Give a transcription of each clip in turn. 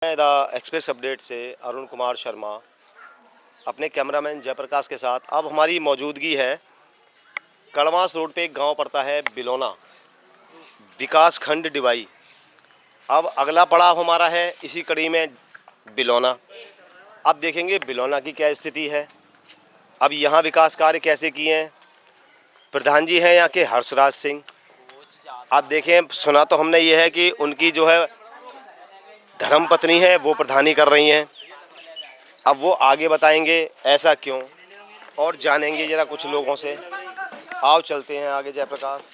मैं the express update से अरुण कुमार शर्मा अपने कैमरामैन जयप्रकाश के साथ अब हमारी मौजूदगी है कड़वास रोड पे एक गांव पड़ता है बिलोना, विकास खंड डिवाई। अब अगला पड़ाव हमारा है इसी कड़ी में बिलोना। अब देखेंगे बिलोना की क्या स्थिति है, अब यहाँ विकास कार्य कैसे किए हैं। प्रधान जी हैं यहाँ के हर्षराज सिंह। आप देखें, सुना तो हमने ये है कि उनकी जो है धर्मपत्नी है वो प्रधानी कर रही हैं। अब वो आगे बताएंगे ऐसा क्यों, और जानेंगे जरा कुछ लोगों से। आओ चलते हैं आगे। जयप्रकाश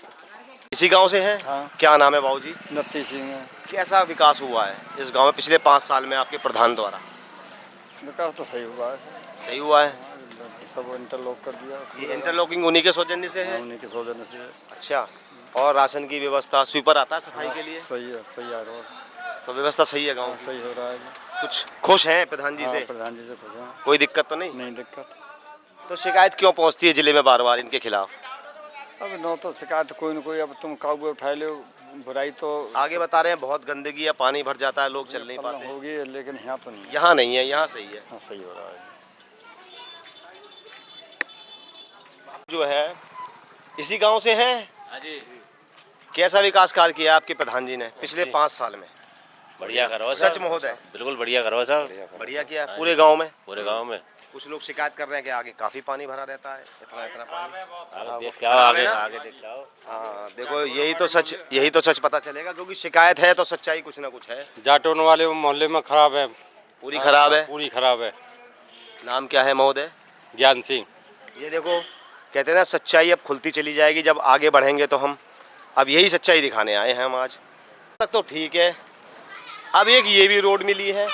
इसी गांव से हैं? हाँ। क्या नाम है बाबूजी? नत्ती सिंह है। कैसा विकास हुआ है इस गांव में पिछले 5 साल में आपके प्रधान द्वारा? विकास तो सही हुआ है। सही हुआ है। सब इंटरलॉक कर दिया। ये इंटरलॉकिंग उन्हीं के सौजन्य से है? उन्हीं के सौजन्य से है। अच्छा, और राशन की व्यवस्था, स्वीपर आता है सफाई के लिए? सही है, सही आ रहा है। तो व्यवस्था सही है गाँव की? सही हो रहा है। कुछ खुश हैं प्रधान जी से? प्रधान जी से खुश हैं। कोई दिक्कत तो नहीं? नहीं दिक्कत। तो शिकायत क्यों पहुंचती है जिले में बार बार इनके खिलाफ? अब न तो शिकायत कोई न कोई, अब तुम काबू उठा लो, बुराई तो आगे बता रहे हैं बहुत गंदगी है, पानी भर जाता है, लोग चल नहीं पाते। होगी, लेकिन यहाँ तो नहीं। यहाँ नहीं है, यहाँ सही है। हाँ, सही हो रहा है। जो है इसी गांव से हैं? हाँ जी। कैसा विकास कार्य किया आपके प्रधान जी ने पिछले 5 साल में? बढ़िया करो सच महोदय? बिल्कुल बढ़िया करो सर। बढ़िया किया पूरे गांव में? पूरे गांव में। कुछ लोग शिकायत कर रहे हैं कि आगे काफी पानी भरा रहता है, इतना इतना पानी। आगे देख के आओ, आगे देख के आओ। हाँ देखो, यही तो सच पता चलेगा, क्योंकि शिकायत है तो सच्चाई कुछ ना कुछ है। जाटोन वाले मोहल्ले में खराब है, पूरी खराब है? पूरी खराब है। नाम क्या है महोदय? ज्ञान सिंह। ये देखो, कहते हैं ना सच्चाई अब खुलती चली जाएगी जब आगे बढ़ेंगे तो हम। अब यही सच्चाई दिखाने आए हैं हम आज तक। तो ठीक है, अब एक ये भी रोड मिली है,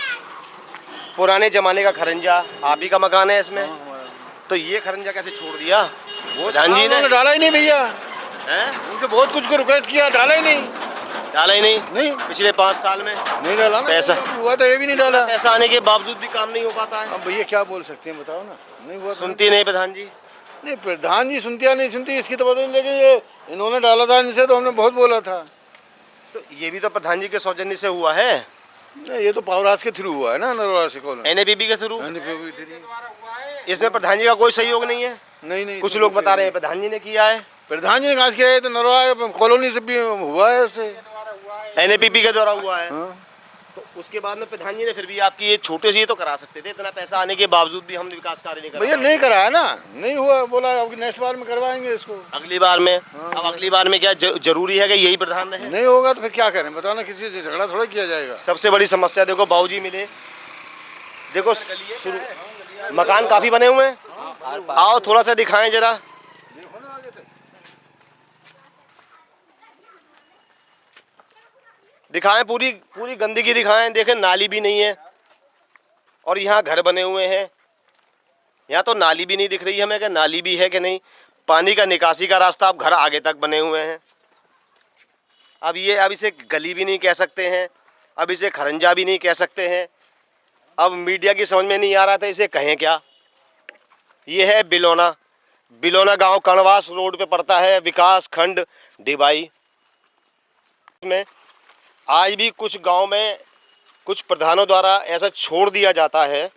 पुराने जमाने का खरंजा। आप ही का मकान है इसमें? तो ये खरंजा कैसे छोड़ दिया प्रधान जी ने? डाला ही नहीं भैया। हैं? उनके बहुत कुछ को रिक्वेस्ट किया, डाला ही नहीं। डाला ही नहीं? नहीं, पिछले 5 साल में नहीं डाला ना। पैसा हुआ तो ये भी नहीं डाला। पैसा आने के बावजूद भी काम नहीं हो पाता है। अब भैया क्या बोल सकते हैं, बताओ ना। नहीं हुआ। सुनती नहीं प्रधान जी? नहीं, प्रधान जी सुनती या नहीं सुनती इसकी तो पता नहीं, लेकिन ये इन्होंने डाला था इनसे तो हमने बहुत बोला था। तो ये भी तो प्रधान जी के सौजन्य से हुआ है? नहीं, ये तो पावराज के थ्रू हुआ है ना, नरवाड़ा से कॉलोनी। एनएपीपी के थ्रू? इसमें प्रधान जी का कोई सहयोग नहीं है? नहीं, कुछ लोग बता रहे हैं प्रधान जी ने किया है। प्रधान जी ने घास किया है तो नरवाड़ा कॉलोनी से भी हुआ है उससे। एनएपीपी के द्वारा हुआ है। हाँ। तो उसके बाद में प्रधान जी ने फिर भी आपकी ये छोटे से ये तो करा सकते थे, इतना पैसा आने के बावजूद भी हम विकास कार्य नहीं कर भैया नहीं कराया ना, नहीं हुआ। बोला अब नेक्स्ट बार में करवाएंगे इसको, अगली बार में। अब अगली बार में क्या जरूरी है कि यही प्रधान रहे? नहीं होगा तो फिर क्या करें, बताओ ना। किसी से झगड़ा थोड़ा किया जाएगा। सबसे बड़ी समस्या देखो, बाबूजी मिले, देखो शुरू मकान काफी बने हुए हैं। आओ थोड़ा सा दिखाएं जरा। दिखाएं, पूरी गंदगी दिखाएं। देखें, नाली भी नहीं है और यहाँ घर बने हुए हैं। यहाँ तो नाली भी नहीं दिख रही हमें कि नाली भी है कि नहीं। पानी का निकासी का रास्ता अब घर आगे तक बने हुए हैं। अब इसे गली भी नहीं कह सकते हैं, अब इसे खरंजा भी नहीं कह सकते हैं। अब मीडिया की समझ में नहीं आ रहा था इसे कहें क्या। ये है बिलोना गांव कड़वास रोड पे पड़ता है, विकास खंड डिवाई में। आज भी कुछ गांव में कुछ प्रधानों द्वारा ऐसा छोड़ दिया जाता है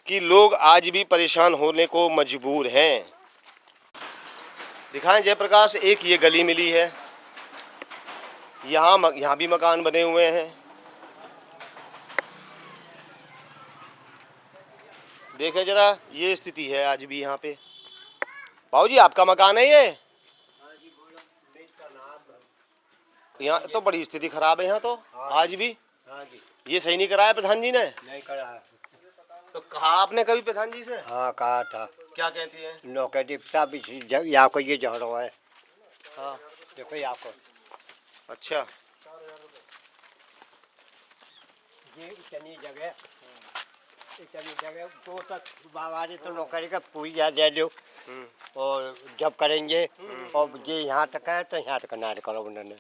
कि लोग आज भी परेशान होने को मजबूर हैं। दिखाएं जयप्रकाश, एक ये गली मिली है, यहाँ भी मकान बने हुए हैं। देखें जरा, ये स्थिति है आज भी यहाँ पे। बाबूजी आपका मकान है ये? यहाँ तो बड़ी स्थिति खराब है यहाँ तो। आज भी? हाँ जी। ये सही नहीं कराया प्रधान जी ने? नहीं कराया। तो कहा आपने कभी प्रधान जी से? हाँ कहा था। क्या कहती है? नौकरी साहब यहाँ को ये झगड़ा है। हाँ देखो यहाँ को। अच्छा, ये इतनी जगह तो तक बाबा ने तो नौकरी का पूरी याद ले लो, और जब करेंगे और ये यहाँ तक है तो यहाँ तक ना करो उन्होंने,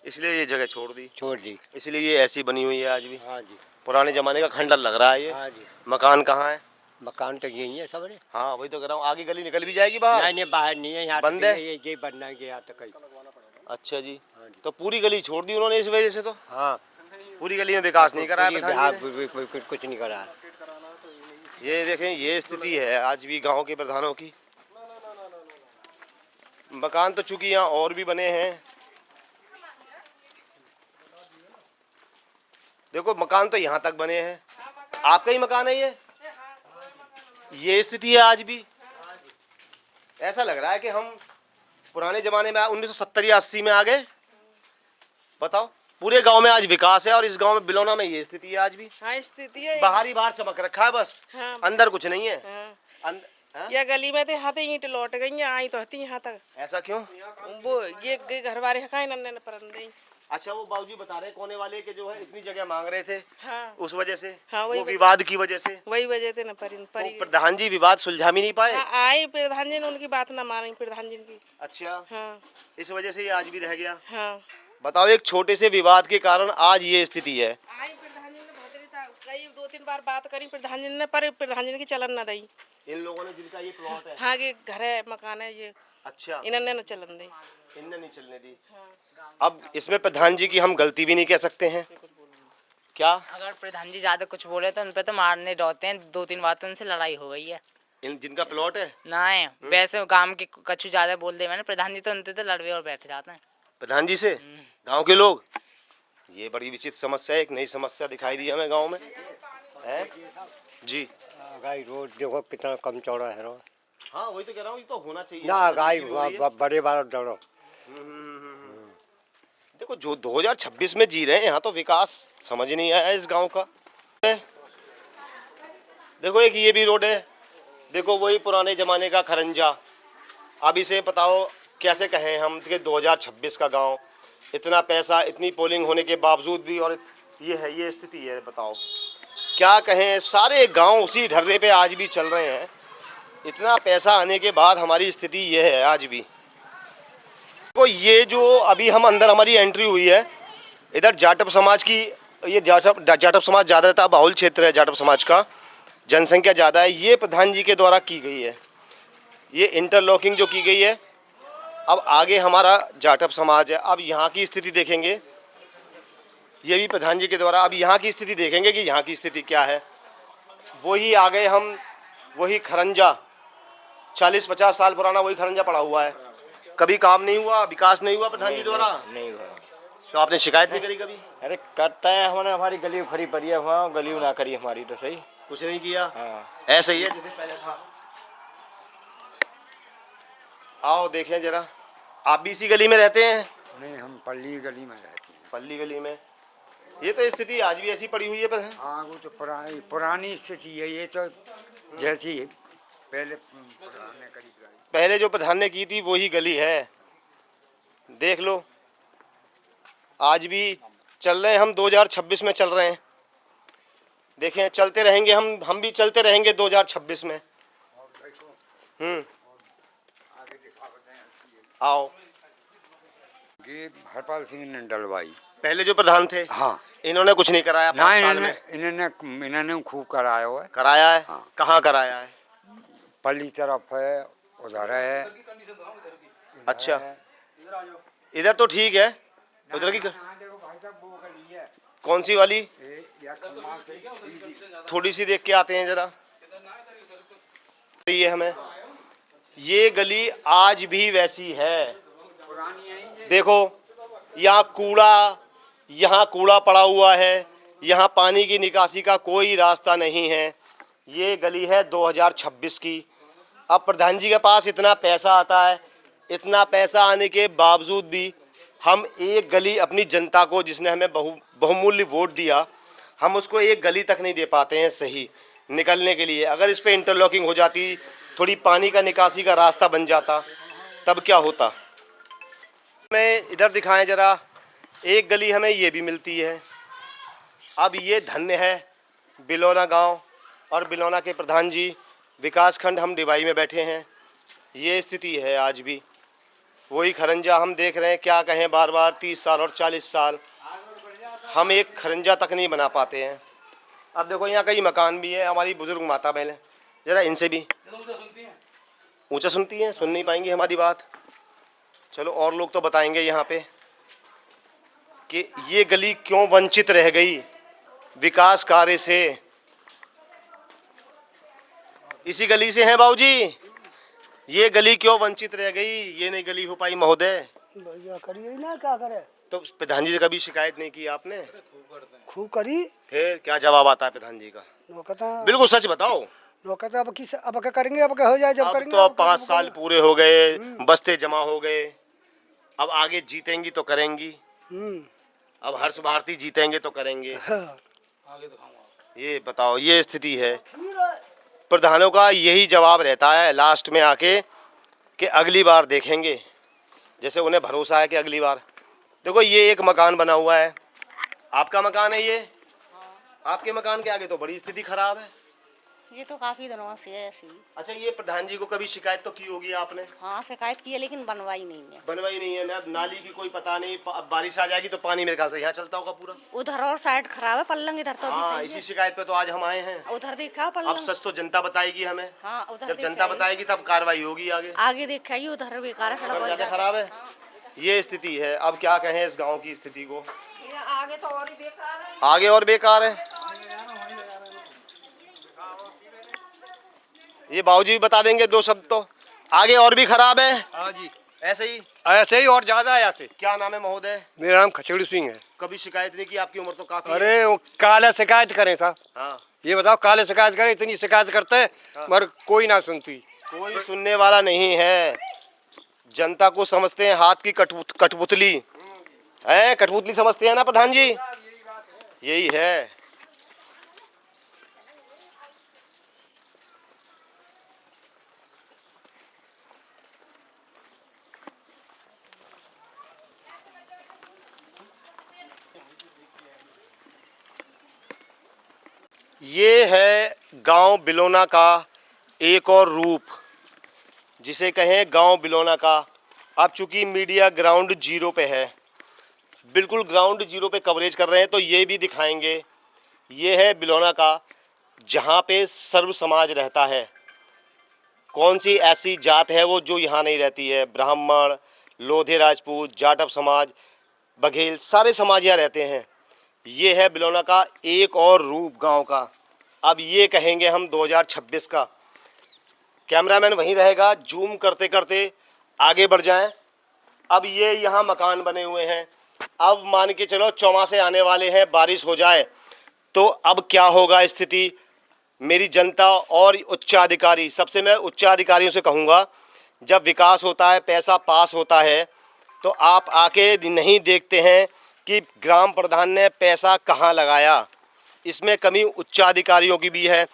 इसलिए ये जगह छोड़ दी। इसलिए ये ऐसी बनी हुई है आज भी। हाँ जी। पुराने जमाने का खंडर लग रहा है ये। हाँ जी। मकान कहाँ है? मकान तो यही है सब ने। हाँ वही तो कह रहा हूँ, आगे गली निकल भी जाएगी बाहर? नहीं बाहर नहीं है, यहाँ बंद है? ये बनना है यहाँ तक। अच्छा जी। हाँ जी। तो पूरी गली छोड़ दी उन्होंने इस वजह से? तो हाँ पूरी गली में विकास नहीं करा है पूरी प्रधान जी ने? कुछ नहीं करा। ये देखें, ये स्थिति है आज भी गांव के प्रधानों की। मकान तो चूंकि यहाँ और भी बने हैं, देखो मकान तो यहाँ तक बने हैं। आपका ही मकान है ये स्थिति है आज भी। ऐसा लग रहा है कि हम पुराने जमाने में 1970 या 80 में आ गए। बताओ, पूरे गांव में आज विकास है और इस गांव में बिलोना में ये स्थिति है आज भी। हाँ स्थिति है। बाहरी बाहर चमक रखा है बस, हाँ। अंदर कुछ नहीं है। हाँ। हाँ? या गली में थे यहाँ तो ईंट लौट गई हैं, आई तो हती यहाँ तक। ऐसा क्यों? वो ये घर वाले हकाई नन्ने न परंदे। अच्छा, वो बाबूजी बता रहे कोने वाले के जो है इतनी जगह मांग रहे थे, हाँ। उस वजह से, हाँ, वही वो वजह- विवाद की वजह से। वही वजह थे न तो प्रधान जी विवाद सुलझा भी नहीं पाए। आए प्रधान जी ने उनकी बात ना मानी, प्रधान जी की। अच्छा, हाँ इस वजह से ये आज भी रह गया। हाँ। बताओ, एक छोटे से विवाद के कारण आज ये स्थिति है। आई प्रधान जी ने बहुत देरी था, कई 2-3 बार बात करी प्रधान जी ने, पर प्रधान जी ने की चलन ना दी। इन लोगों ने जिनका ये प्लॉट है, हाँ ये घर है, मकान है ये, अच्छा, इन्होंने न चलन दी। इनने नहीं चलने दी। अब इसमें प्रधान जी की हम गलती भी नहीं कह सकते हैं क्या? अगर प्रधान जी ज्यादा कुछ बोले तो उन पे तो मारने डरते हैं। 2-3 बार तो उनसे लड़ाई हो गई है। इन जिनका प्लॉट है, ना है वैसे काम के कछु ज्यादा बोल दे मैंने, प्रधान जी तो उनसे तो लड़वे और बैठ जाते हैं। प्रधान जी से गांव के लोग, ये बड़ी विचित्र समस्या है। एक नई समस्या दिखाई दी हमें गांव में है जी। गाय रोड देखो कितना कम चौड़ा है रोड। हाँ, वही तो कह रहा हूँ, ये तो होना चाहिए ना गाय हो रही है। बड़े बार दौड़ो। देखो, जो 2026 में जी रहे हैं, यहाँ तो विकास समझ नहीं आया इस गांव का। देखो, एक ये भी रोड है, देखो वही पुराने जमाने का खरंजा। अब इसे बताओ कैसे कहें हम कि 2026 का गांव, इतना पैसा, इतनी पोलिंग होने के बावजूद भी, और ये है, ये स्थिति है। बताओ क्या कहें, सारे गांव उसी ढर्रे पे आज भी चल रहे हैं। इतना पैसा आने के बाद हमारी स्थिति ये है आज भी। तो ये जो अभी हम अंदर हमारी एंट्री हुई है, इधर जाटव समाज की, ये जाटव समाज ज़्यादा रहता है, बाहुल क्षेत्र है जाटव समाज का, जनसंख्या ज़्यादा है। ये प्रधान जी के द्वारा की गई है, ये इंटरलॉकिंग जो की गई है। अब आगे हमारा जाटव समाज है, अब यहाँ की स्थिति देखेंगे, ये भी प्रधान जी के द्वारा। अब यहाँ की स्थिति देखेंगे कि यहाँ की स्थिति क्या है। वही आ गए हम, वही खरंजा 40-50 साल पुराना वही खरंजा पड़ा हुआ है। कभी काम नहीं हुआ, विकास नहीं हुआ प्रधान जी द्वारा। नहीं हुआ। तो आपने शिकायत नहीं करी कभी? अरे करता है हमने, हमारी गली खरी पड़ी है वहाँ, गली ना करी हमारी तो सही। कुछ नहीं किया। हाँ। ऐसा ही है जैसे पहले था। आओ देखें जरा, आप भी इसी गली में रहते हैं? नहीं, हम पल्ली गली में रहते हैं। पल्ली गली में। ये तो स्थिति आज भी ऐसी पड़ी हुई है प्रधान। हाँ, वो तो पुरानी स्थिति है। ये तो जैसी पहले प्रधान ने करी गई। पहले जो प्रधान ने की थी वही गली है, देख लो। आज भी चल रहे हैं हम, 2026 में चल रहे हैं। देखें, चलते रहेंगे हम भी चलते रहेंगे 2026 में। आओ। ये हरपाल सिंह ने डलवाई। पहले जो प्रधान थे, हाँ, इन्होंने कुछ नहीं कराया ना 5 साल में। इन्होंने खूब कराया हुआ है। कराया है? हाँ। कहाँ कराया है? पल्ली तरफ है, उधर है। अच्छा, इधर तो ठीक है, उधर की कौन सी वाली? थोड़ी सी देख के आते हैं जरा। ये हमें, ये गली आज भी वैसी है। देखो, यहाँ कूड़ा पड़ा हुआ है, यहाँ पानी की निकासी का कोई रास्ता नहीं है। ये गली है 2026 की। अब प्रधान जी के पास इतना पैसा आता है, इतना पैसा आने के बावजूद भी हम एक गली अपनी जनता को, जिसने हमें बहुमूल्य वोट दिया, हम उसको एक गली तक नहीं दे पाते हैं सही निकलने के लिए। अगर इस पे इंटरलॉकिंग हो जाती, थोड़ी पानी का निकासी का रास्ता बन जाता, तब क्या होता। मैं इधर दिखाएं जरा, एक गली हमें ये भी मिलती है। अब ये धन्य है बिलोना गांव और बिलोना के प्रधान जी। विकासखंड हम डिवाई में बैठे हैं, ये स्थिति है आज भी। वही खरंजा हम देख रहे हैं, क्या कहें, बार बार 30 साल और 40 साल हम एक खरंजा तक नहीं बना पाते हैं। अब देखो, यहाँ कई मकान भी है। हमारी बुजुर्ग माता बहन, जरा इनसे भी ऊंचा सुनती हैं, सुन नहीं पाएंगी हमारी बात। चलो, और लोग तो बताएंगे यहाँ पे। कि ये गली क्यों वंचित रह गई विकास कार्य से। इसी गली से हैं बाबूजी, ये गली क्यों वंचित रह गई, ये नहीं गली हो पाई महोदय। भैया करिए ना, क्या करे। तो प्रधान जी से कभी शिकायत नहीं की आपने? खूब करी। फिर क्या जवाब आता है प्रधान जी का? नौकता बिल्कुल सच बताओ। नौकता अब किस, अब क्या करेंगे, अब क्या हो जाए जब अब करेंगे। तो अब 5 साल पूरे हो गए, बस्ते जमा हो गए, अब आगे जीतेंगी तो करेंगी। अब हर्ष भारती जीतेंगे तो करेंगे। ये बताओ, ये स्थिति है प्रधानों का। यही जवाब रहता है लास्ट में आके कि अगली बार देखेंगे, जैसे उन्हें भरोसा है कि अगली बार। देखो ये एक मकान बना हुआ है, आपका मकान है ये। आपके मकान के आगे तो बड़ी स्थिति खराब है। ये तो काफी दिनों से है ऐसी। अच्छा, ये प्रधान जी को कभी शिकायत तो की होगी आपने? हाँ शिकायत की है, लेकिन बनवाई नहीं है। बनवाई नहीं है ना। नाली की कोई पता नहीं, अब बारिश आ जाएगी तो पानी मेरे ख्याल से यहाँ चलता होगा पूरा। उधर और साइड खराब है, पल्लंग इधर तो अभी हाँ, सही इसी है। शिकायत पे तो आज हम आए हैं। उधर देखा अब पल्लंग। सच तो जनता बताएगी हमें। हाँ उधर जब देखा जनता है। बताएगी तब कार्रवाई होगी आगे। आगे देखा ही उधर बेकार है, सड़क अगर बहुत ज्यादा ज्यादा। खराब है, ये स्थिति है। अब क्या कहें इस गांव की स्थिति को, आगे तो और ही बेकार है। आगे और बेकार है। ये बाबूजी भी बता देंगे 2 शब्द तो। आगे और भी खराब है। हाँ जी, ऐसे ही ऐसे ही और ज्यादा है ऐसे। क्या नाम है महोदय? मेरा नाम खचेड़ी सिंह है। कभी शिकायत नहीं की? आपकी उम्र तो काफी है। अरे वो काले शिकायत करें साहब, हाँ, ये बताओ काले शिकायत करें, इतनी शिकायत करते हैं मगर कोई ना सुनती। कोई सुनने वाला नहीं है। जनता को समझते हैं हाथ की कठपुतली है, कठपुतली समझते हैं ना प्रधान जी, यही है। ये है गांव बिलोना का एक और रूप, जिसे कहें गांव बिलोना का। अब चूंकि मीडिया ग्राउंड जीरो पे है, बिल्कुल ग्राउंड जीरो पे कवरेज कर रहे हैं, तो ये भी दिखाएंगे। ये है बिलोना का, जहाँ पे सर्व समाज रहता है। कौन सी ऐसी जात है वो जो यहाँ नहीं रहती है? ब्राह्मण, लोधे राजपूत, जाटव समाज, बघेल, सारे समाज यहाँ रहते हैं। ये है बिलोना का एक और रूप गांव का। अब ये कहेंगे हम 2026 का। कैमरामैन वहीं रहेगा, जूम करते करते आगे बढ़ जाएं। अब ये यहाँ मकान बने हुए हैं। अब मान के चलो चौमासे आने वाले हैं, बारिश हो जाए तो अब क्या होगा स्थिति? मेरी जनता और उच्चाधिकारी, सबसे मैं उच्चाधिकारियों से कहूँगा, जब विकास होता है, पैसा पास होता है, तो आप आके नहीं देखते हैं कि ग्राम प्रधान ने पैसा कहाँ लगाया। इसमें कमी उच्चाधिकारियों की भी है।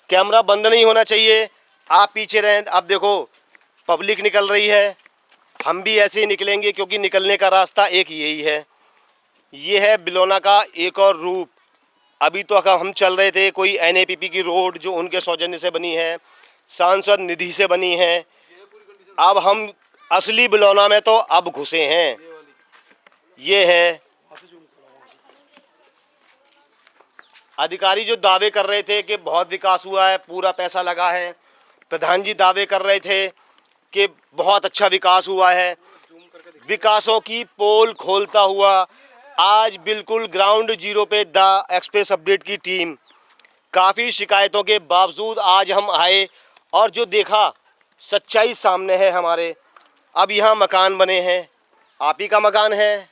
कैमरा बंद नहीं होना चाहिए, आप पीछे रहें। अब देखो पब्लिक निकल रही है, हम भी ऐसे ही निकलेंगे, क्योंकि निकलने का रास्ता एक यही है। ये है बिलोना का एक और रूप। अभी तो हम चल रहे थे कोई NAPP की रोड जो उनके सौजन्य से बनी है, सांसद निधि से बनी है। अब हम असली बिलोना में तो अब घुसे हैं। ये है अधिकारी जो दावे कर रहे थे कि बहुत विकास हुआ है, पूरा पैसा लगा है। प्रधान जी दावे कर रहे थे कि बहुत अच्छा विकास हुआ है। विकासों की पोल खोलता हुआ आज बिल्कुल ग्राउंड जीरो पे द एक्सप्रेस अपडेट की टीम, काफ़ी शिकायतों के बावजूद आज हम आए और जो देखा सच्चाई सामने है हमारे। अब यहाँ मकान बने हैं, आप ही का मकान है।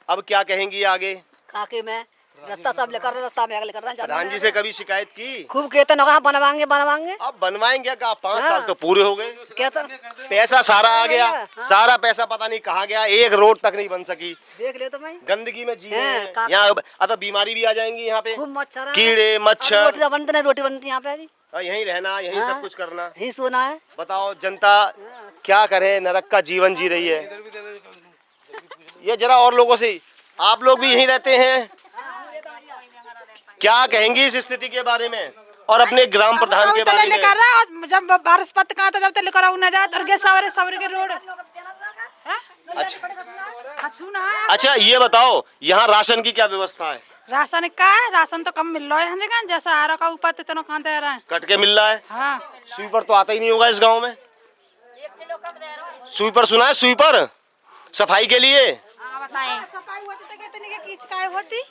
अब क्या कहेंगी आगे? काके में रास्ता सब लेकर रास्ता में आगे लेकर रहे हैं। प्रधान जी से कभी शिकायत की? खूब कहते न कहा बनवाएंगे बनवाएंगे। अब बनवाएंगे क्या? 5 साल तो पूरे हो गए। कहते पैसा सारा आ गया, सारा पैसा पता नहीं कहाँ गया। एक रोड तक नहीं बन सकी। देख ले तो मैं गंदगी में जी हैं, हैं। यहाँ अतः बीमारी भी आ जाएंगी यहाँ पे, खूब मच्छर, कीड़े मच्छर। रोटी बनते नहीं, रोटी बनती यहाँ पे अभी। और यहीं रहना, यहीं सब कुछ करना। यही सोना है। बताओ जनता क्या करे, नरक का जीवन जी रही है। ये जरा और लोगों से, आप लोग भी यहीं रहते हैं, क्या कहेंगी इस स्थिति के बारे में और अपने ग्राम प्रधान के बारे में? जब बारिश पत कहा था जब तक लेकर ना जाए और सवरे के रोड। अच्छा ये बताओ यहाँ राशन की क्या व्यवस्था है? राशन का है, राशन तो कम मिल रहा है हम जगह, जैसा आ रहा का ऊपर तितना कहाँ दे रहा है, कट के मिल रहा है। हाँ स्वीपर तो आता ही नहीं होगा इस गांव में। स्वीपर सुना है? स्वीपर सफाई के लिए बताएं। सफाई होती तो कितनी की किचकाई होती।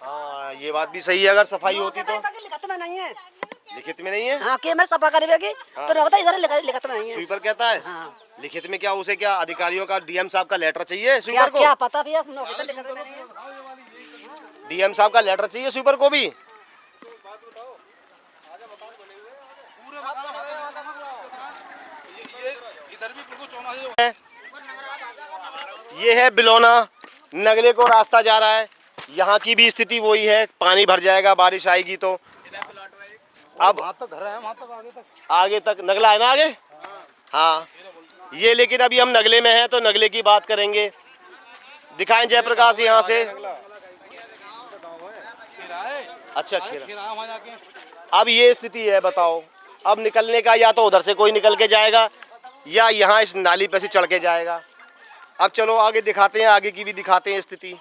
हाँ ये बात भी सही है, अगर सफाई होती तो। लिखत में नहीं है। लिखित में नहीं है? हाँ कि मैं सफा करेगी तो ना होता इधर लिखत में नहीं है। स्वीपर कहता है। हाँ। लिखित में क्या, उसे क्या अधिकारियों का डीएम साहब का लेटर चाहिए क्या स्वीपर को? क्या पता भैया, इधर लिखत में नहीं है। डीएम साहब का लेटर चाहिए स्वीपर को भी। ये है बिलोना, नगले को रास्ता जा रहा है। यहाँ की भी स्थिति वही है, पानी भर जाएगा बारिश आएगी तो। अब आगे तक नगला है ना आगे। हाँ ये, लेकिन अभी हम नगले में हैं तो नगले की बात करेंगे। दिखाएं जयप्रकाश यहाँ से। अच्छा खीरा। अब ये स्थिति है, बताओ अब निकलने का, या तो उधर से कोई निकल के जाएगा या यहाँ इस नाली पे से चढ़ के जाएगा। अब चलो आगे दिखाते हैं, आगे की भी दिखाते हैं स्थिति।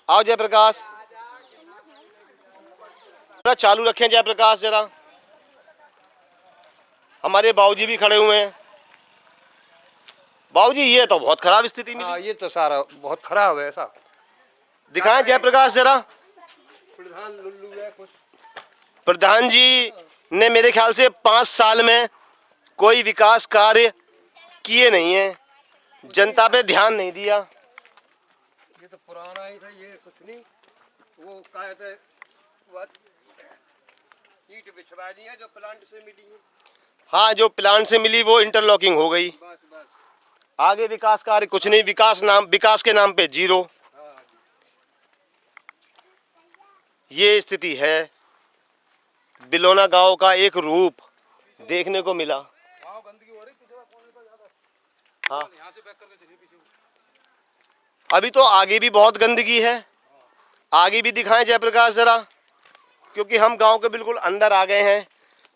आओ जयप्रकाश, जरा चालू रखें जयप्रकाश जरा। हमारे बाबूजी भी खड़े हुए हैं। बाबूजी ये तो बहुत खराब स्थिति में। ये तो सारा बहुत खराब है ऐसा। दिखाएं जयप्रकाश जरा। प्रधान लुल्लू है कुछ। प्रधान जी ने मेरे ख्याल से 5 साल में कोई विकास कार्य किए नहीं है, जनता पे ध्यान नहीं दिया। ये तो पुराना ही था, ये कुछ नहीं। वो कहते ईंट बिछवा दी है जो प्लांट से मिली है। हाँ जो प्लांट से मिली वो इंटरलॉकिंग हो गई। बस बस। आगे विकास कार्य कुछ नहीं, विकास के नाम पे जीरो। ये स्थिति है, बिलोना गांव का एक रूप देखने को मिला। हाँ अभी तो आगे भी बहुत गंदगी है, आगे भी दिखाएं जयप्रकाश जरा, क्योंकि हम गांव के बिल्कुल अंदर आ गए हैं।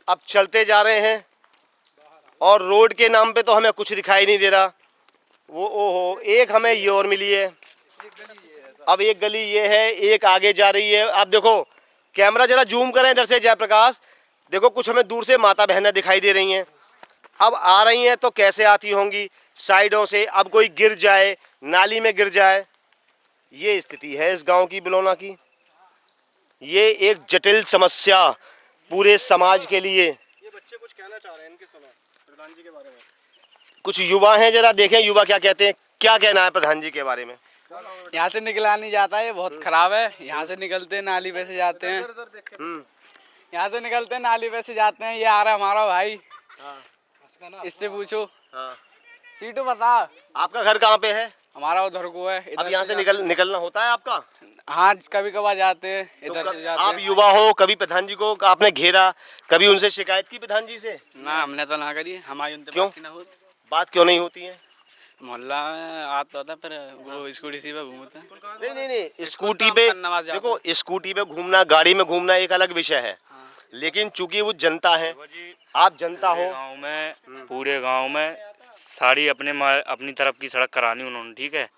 अब चलते जा रहे हैं और रोड के नाम पे तो हमें कुछ दिखाई नहीं दे रहा। वो ओहो, एक हमें ये और मिली है। अब एक गली ये है, एक आगे जा रही है। अब देखो कैमरा जरा जूम करें इधर से जयप्रकाश, देखो कुछ हमें दूर से माता बहनें दिखाई दे रही हैं। अब आ रही हैं तो कैसे आती होंगी साइडों से, अब कोई गिर जाए, नाली में गिर जाए। ये स्थिति है इस गांव की, बिलोना की। ये एक जटिल समस्या पूरे समाज के लिए। ये बच्चे कुछ कहना चाह रहे हैं, इनके सुनो प्रधान जी के बारे में। कुछ युवा हैं, जरा देखें युवा क्या कहते हैं, क्या कहना है प्रधान जी के बारे में। यहाँ से निकला नहीं जाता है, ये बहुत खराब है। यहाँ से निकलते हैं नाली पे से जाते हैं। यहाँ से निकलते हैं नाली पे से जाते हैं। ये आ रहा है हमारा भाई, इससे पूछो। सीटू बता, आपका घर कहाँ पे है? हमारा उधर को है। अब यहाँ से निकलना होता है आपका? हाँ कभी कभार जाते हैं, इधर से जाते आप हैं। युवा हो, कभी प्रधान जी को आपने घेरा, कभी उनसे शिकायत की प्रधान जी से? ना हमने तो ना करी, हमारी उनसे क्यों? बात ही ना होती। बात क्यों नहीं होती है? मोहल्ला में आता था, पर वो स्कूटी सी पे घूमते हैं। नहीं स्कूटी पे देखो, स्कूटी पे घूमना, गाड़ी में घूमना एक अलग विषय है, लेकिन चूंकि वो जनता है, आप जनता हो। गांव में, पूरे गांव में सारी अपनी तरफ की सड़क करानी उन्होंने, ठीक है।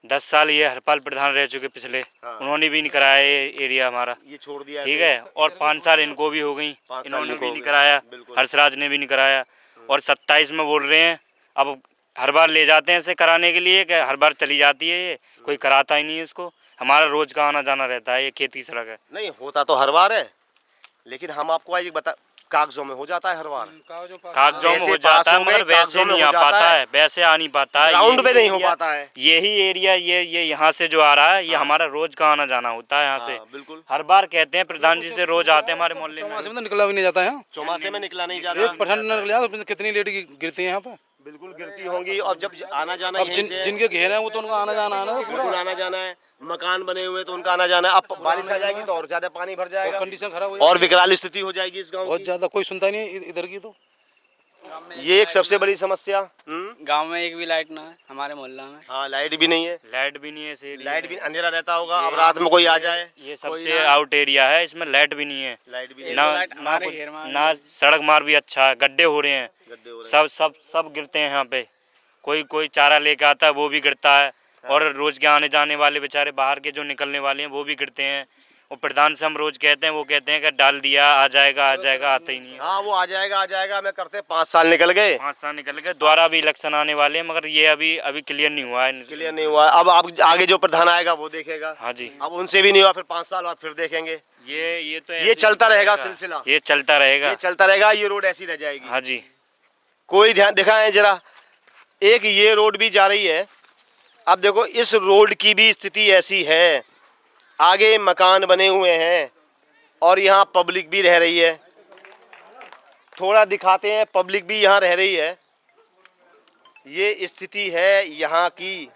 10 साल ये हरपाल प्रधान रह चुके पिछले, उन्होंने भी नहीं कराया ये एरिया हमारा, ये छोड़ दिया, ठीक है। और 5 साल इनको भी हो गई, इन्होंने भी नहीं कराया, हर्षराज ने भी नहीं कराया। और 27 में बोल रहे हैं, अब हर बार ले जाते हैं इसे कराने के लिए, कि हर बार चली जाती है ये, कोई कराता ही नहीं है इसको। हमारा रोज का आना जाना रहता है, ये खेत की सड़क है। नहीं होता तो हर बार है, लेकिन हम आपको आज बता, कागजों में हो जाता है हर बार, कागजों में हो जाता है, मगर वैसे नहीं आ पाता है, वैसे आ नहीं पाता है, ग्राउंड पे नहीं हो पाता है। यही एरिया ये यहाँ से जो आ रहा है, ये हमारा रोज का आना जाना होता है यहाँ से। बिल्कुल, हर बार कहते हैं प्रधान जी से, रोज आते हैं हमारे मोहल्ले में। चौमासे में तो निकला भी नहीं जाता है। चौमासे में निकला नहीं जाता, 1% निकल जाता है, कितनी लेट गिरती है यहाँ पे। बिल्कुल गिरती होंगी। और जब आना जाना, अब जिनके घेरे हैं वो तो उनका आना जाना है ना, बिल्कुल आना जाना है, मकान बने हुए तो उनका आना जाना है। अब बारिश आ जाएगी तो और ज्यादा पानी भर जाएगा, कंडीशन खराब हो और विकराल स्थिति हो जाएगी इस गांव बहुत की। ज्यादा, कोई सुनता नहीं इधर की। तो ये एक सबसे बड़ी समस्या। गांव में एक भी लाइट ना है हमारे मोहल्ला में। हाँ लाइट भी नहीं है, लाइट भी नहीं है, लाइट भी अंधेरा रहता होगा। अब रात में कोई आ जाए, ये सबसे आउट एरिया है, इसमें लाइट भी नहीं है, लाइट भी ना सड़क मार्ग भी अच्छा है, गड्ढे हो रहे हैं, गड्ढे हो रहे हैं। सब गिरते हैं यहाँ पे। कोई चारा लेके आता है वो भी गिरता है, और रोज के आने जाने वाले बेचारे बाहर के जो निकलने वाले हैं वो भी गिरते हैं। और प्रधान से हम रोज कहते हैं, वो कहते हैं कि डाल दिया, आ जाएगा, आता ही नहीं है। हाँ वो आ जाएगा मैं करते 5 साल निकल गए, 5 साल निकल गए, दोबारा भी इलेक्शन आने वाले हैं, मगर ये अभी क्लियर नहीं हुआ है। क्लियर नहीं हुआ। अब आगे जो प्रधान आएगा वो देखेगा। हाँ जी, अब उनसे भी नहीं हुआ, फिर 5 साल बाद फिर देखेंगे। ये तो ये चलता रहेगा सिलसिला, ये चलता रहेगा, ये रोड ऐसी रह जाएगी। हाँ जी। कोई ध्यान दिखाएं जरा, एक ये रोड भी जा रही है। अब देखो इस रोड की भी स्थिति ऐसी है, आगे मकान बने हुए हैं और यहाँ पब्लिक भी रह रही है। थोड़ा दिखाते हैं, पब्लिक भी यहाँ रह रही है। ये स्थिति है यहाँ की।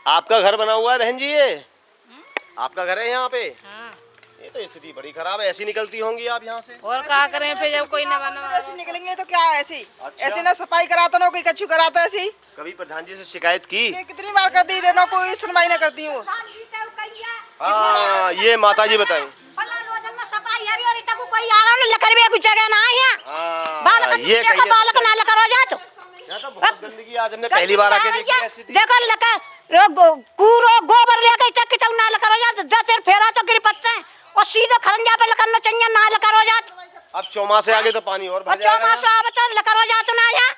आपका घर बना हुआ है बहन जी? ये आपका घर है यहाँ पे? हाँ। ये तो स्थिति बड़ी खराब है। ऐसी निकलती होंगी आप यहाँ से? और क्या करें फिर जब कोई न बना। ऐसे निकलेंगे तो क्या ऐसी? अच्छा। ऐसे ना सफाई कराता ना कोई कच्चू कराता ऐसी। कभी प्रधान जी से शिकायत की? ये कितनी बार कर दी ना, कोई सुनवाई ना करती हूँ। हाँ ये माता जी बताएं। ये बालक ना लकर हो जाए यहाँ तो बहुत गंदगी, आज हमने पहली बार आके देखी है स्थिति। देखो लकर कूरो गोबर लेके तक कितना ना लकर हो जाए, 10 फेरा तो गिर पत्ते हैं और सीधे खरंजा पे लकर चाहिए ना लकर हो जाए। अब चौमासे आगे तो पानी और भर जाएगा। चौमासे आवे तो लकर हो जाए ना यहाँ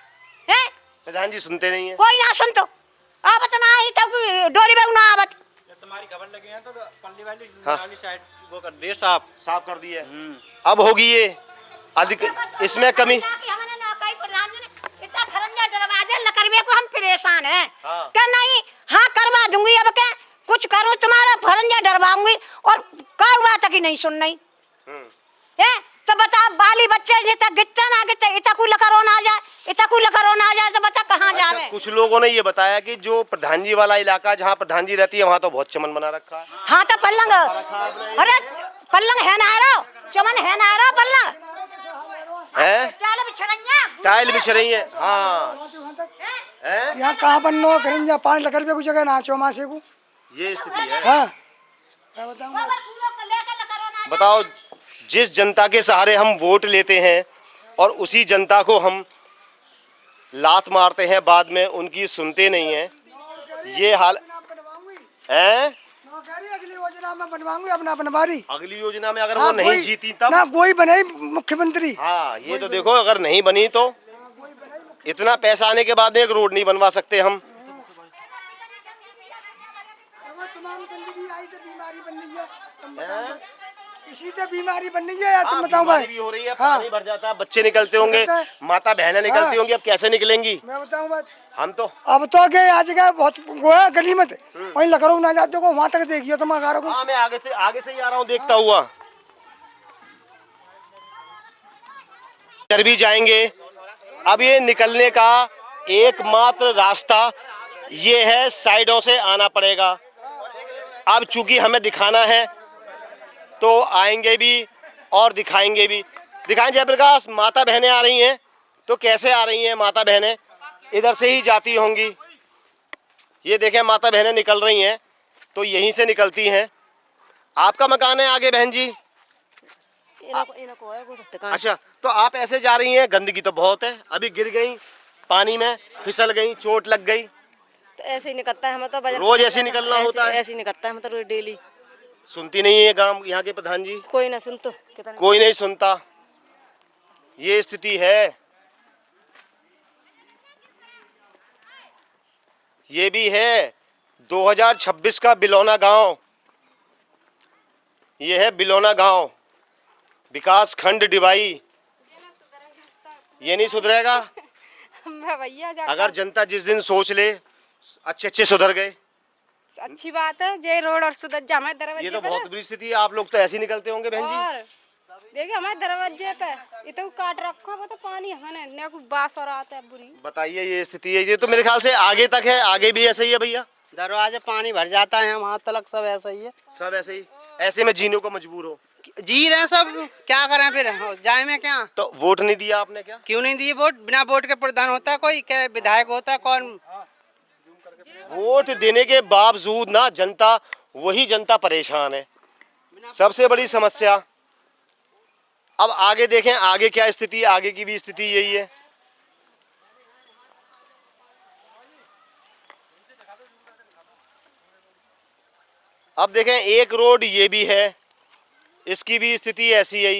है। प्रधान जी सुनते नहीं है। कोई ना सुन तो आवत ना आई तो डोरी पे ना आवत। तुम्हारी खबर लगी है तो पल्ली वाली हाँ। साइड वो कर दे, साफ कर दिए। अब होगी ये अधिक, इसमें कमी। हमने ना कहीं प्रधान जी ने इतना खरंजा दरवाजे लकड़वे को हम परेशान हैं। हाँ। क्या नहीं? हाँ करवा दूंगी, अब क्या कुछ करूँ तुम्हारा खरंजा डरवाऊंगी और का बात है कि नहीं सुन नहीं है तो बता। बाली बच्चे जितना गिरते ना गिरते इतना कोई लकड़ो ना जाए, इतना कोई लकड़ो ना जाए तो बता कहाँ जावे। कुछ लोगों ने ये बताया कि जो प्रधान जी वाला इलाका जहाँ प्रधान जी रहती है वहाँ तो बहुत चमन बना रखा है। हाँ तो पल्लंग, अरे पल्लंग है ना रो, चमन है ना रो, पल्लंग है, टाइल बिछ रही है। हाँ यहाँ कहाँ बनना खरंजा 5 लाख रुपये को जगह ना चौमासे को। ये स्थिति है। हाँ क्या बताऊँ? बताओ, जिस जनता के सहारे हम वोट लेते हैं और उसी जनता को हम लात मारते हैं, बाद में उनकी सुनते नहीं हैं। ये हाल है। अगली योजना में बनवाऊंगी अपना बनवारी। अगली योजना में अगर वो नहीं जीती तब ना कोई बने मुख्यमंत्री। हाँ ये तो देखो, अगर नहीं बनी तो इतना पैसा आने के बाद एक रोड नहीं बनवा सकते हम। इसी से बीमारी बन रही है या तुम बताओ भाई? भी हो रही है, पानी भर जाता है, बच्चे निकलते होंगे, माता बहनें निकलती होंगी, अब कैसे निकलेंगी? मैं बताऊं बात, हम तो अब तो गए आज गए बहुत गोया गली में वहीं लखनऊ ना जाते को वहाँ तक देखियो तुम अगारों को। हाँ मैं आगे से ही आ रहा हूँ देखता हुआ। इधर भी जाएंगे। अब ये निकलने का एकमात्र रास्ता ये है, साइडों से आना पड़ेगा। अब चूंकि हमें दिखाना है तो आएंगे भी और दिखाएंगे भी। दिखाएं जयप्रकाश, माता बहनें आ रही हैं तो कैसे आ रही हैं माता बहनें? इधर से ही जाती होंगी। ये देखें माता बहनें निकल रही हैं तो यहीं से निकलती हैं। आपका मकान है आगे बहन जी? अच्छा, तो आप ऐसे जा रही हैं, गंदगी तो बहुत है, अभी गिर गई पानी में, फिसल गई, चोट लग गई तो ऐसे ही निकलता है, हम तो रोज ऐसे निकलना होता है। ऐसे ही निकलता है, मतलब रोज डेली। सुनती नहीं है गांव यहाँ के प्रधान जी? कोई ना सुन तो कोई नहीं सुनता। ये स्थिति है। ये भी है 2026 का बिलौना गांव। ये है बिलौना गांव, विकास खंड डिवाई। ये नहीं सुधरेगा भैया। अगर जनता जिस दिन सोच ले अच्छे सुधर गए, अच्छी बात है। जे रोड और सुधर जा हमारे दरवाजे। ये तो बहुत बुरी स्थिति है। आप लोग तो ऐसे ही निकलते होंगे बहन जी। और देखिए हमारे दरवाजे पे इतना काट रखा, वो तो पानी हमने ने को बास और आता है बुरी। बताइए ये स्थिति है। ये तो मेरे ख्याल से आगे तक है, आगे भी ऐसे ही है भैया। दरवाजे पानी भर जाता है, वहाँ तक सब ऐसा ही है। सब ऐसे ही, ऐसे में जीने को मजबूर हो। जी रहे सब, क्या करें फिर, जाए में क्या। तो वोट नहीं दिया आपने क्या? क्यों नहीं दिए वोट? बिना वोट के प्रधान होता है कोई? क्या विधायक होता है कौन? वोट देने के बावजूद ना जनता, वही जनता परेशान है। सबसे बड़ी समस्या अब आगे देखें, आगे क्या स्थिति है, आगे की भी स्थिति यही है। अब देखें एक रोड ये भी है, इसकी भी स्थिति ऐसी है।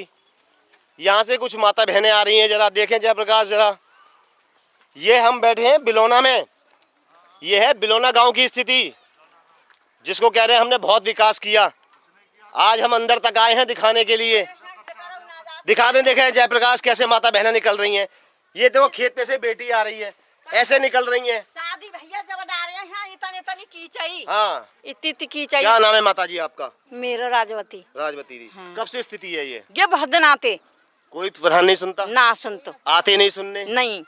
यहाँ से कुछ माता बहनें आ रही हैं, जरा देखें जयप्रकाश जरा। ये हम बैठे हैं बिलोना में, ये है बिलोना गांव की स्थिति, जिसको कह रहे हैं हमने बहुत विकास किया। आज हम अंदर तक आए हैं दिखाने के लिए। दिखा दें, देखें जयप्रकाश कैसे माता बहनें निकल रही हैं। ये देखो खेत पे से बेटी आ रही है, ऐसे निकल रही हैं। शादी भैया जब डाल रहे हैं इतनी कीचई, हाँ इतनी कीचई। क्या नाम है माता जी आपका? मेरा राजवती। राजवती जी। कब से स्थिति है ये बहुत दिन आते, कोई प्रधान नहीं सुनता? ना सुनतो, आते नहीं सुनने? नहीं।